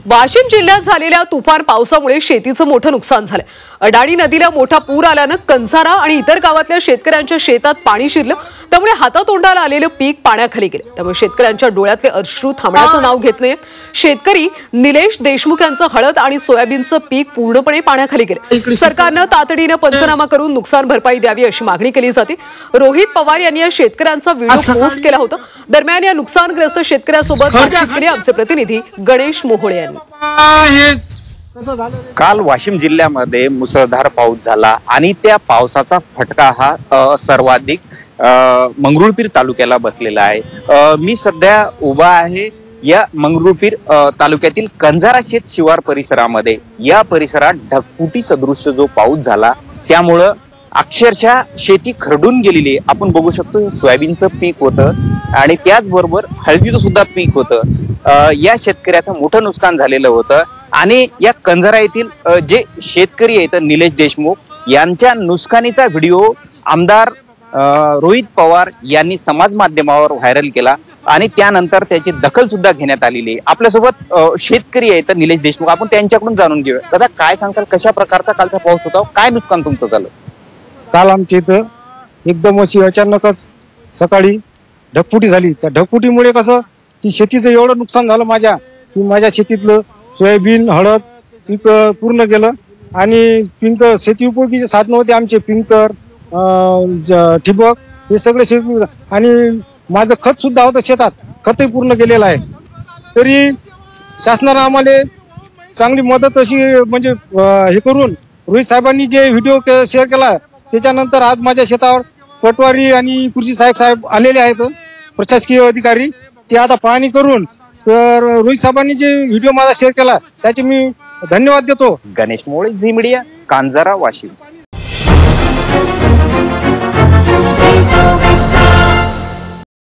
वाशिम जिल्ह्यात झालेल्या तुफान पावसामुळे शेतीचं मोठं नुकसान झालं। अडाणी नदीला मोठा पूर आल्यानं कंझारा आणि इतर गावातल्या शेतकऱ्यांच्या शेतात पाणी शिरलं, त्यामुळे हातातोंडाला आलेलं पीक पाण्याखाली गेलं। त्यामुळे शेतकऱ्यांच्या डोळ्यातले अश्रू थांबण्याचं नाव घेत नाहीत। शेतकरी निलेश देशमुख यांचं हळद आणि सोयाबीनचं पीक पूर्णपणे पाण्याखाली गेलं। सरकारनं तातडीनं पंचनामा करून नुकसान भरपाई द्यावी अशी मागणी केली जाते। रोहित पवार यांनी या शेतकऱ्यांचा व्हिडिओ पोस्ट केला होता। दरम्यान या नुकसानग्रस्त शेतकऱ्यासोबत बातचीत केली आमचे प्रतिनिधी गणेश मोहोळे यांनी। काल वाशिम जिल्ह्यामध्ये मुसळधार पाऊस झाला आणि त्या पावसाचा फटका हा सर्वाधिक मंगरुळपीर तालुक्याला बसलेला आहे। मी सध्या उभा आहे या मंगरुळपीर तालुक्यातील कंझारा शेत शिवार परिसरामध्ये। या परिसरात ढगफुटी सदृश्य जो पाऊस झाला त्यामुळं अक्षरशः शेती खरडून गेलेली। आपण बघू शकतो सोयाबीनचं पीक होतं आणि त्याचबरोबर हळदीचं सुद्धा पीक होतं। या शेतकऱ्याचं मोठं नुकसान झालेलं होतं आणि या कंझारा येथील जे शेतकरी आहेत निलेश देशमुख यांच्या नुकसानीचा व्हिडिओ आमदार रोहित पवार यांनी समाज माध्यमावर व्हायरल केला आणि त्यानंतर त्याची दखल सुद्धा घेण्यात आलेली आहे। आपल्यासोबत शेतकरी आहेत निलेश देशमुख, आपण त्यांच्याकडून जाणून घेऊया। दादा, काय सांगताल, कशा प्रकारचा कालचा पाऊस होता, काय नुकसान तुमचं झालं? काल आमच्या इथं एकदम अशी अचानकच सकाळी ढगफुटी झाली। त्या ढगफुटीमुळे कसं की शेतीचं एवढं नुकसान झालं माझ्या शेतीतलं सोयाबीन हळद पीक पूर्ण गेलं आणि पिंक शेती उपयोगी साधनं होते आमचे पिंकर ठिबक हे सगळे शेती आणि माझं खत सुद्धा होतं शेतात, खतही पूर्ण गेलेलं आहे। तरी शासनानं आम्हाला चांगली मदत अशी म्हणजे हे करून रोहित साहेबांनी जे व्हिडिओ शेअर केला त्याच्यानंतर आज माझ्या शेतावर पटवारी आणि कृषी साहेब आलेले आहेत, प्रशासकीय अधिकारी। ते आता पाहणी करून तर रोहित साहेबांनी जे व्हिडिओ माझा शेअर केला त्याचे मी धन्यवाद देतो। गणेश मोहोळे, झी मीडिया, कंझारा, वाशिम।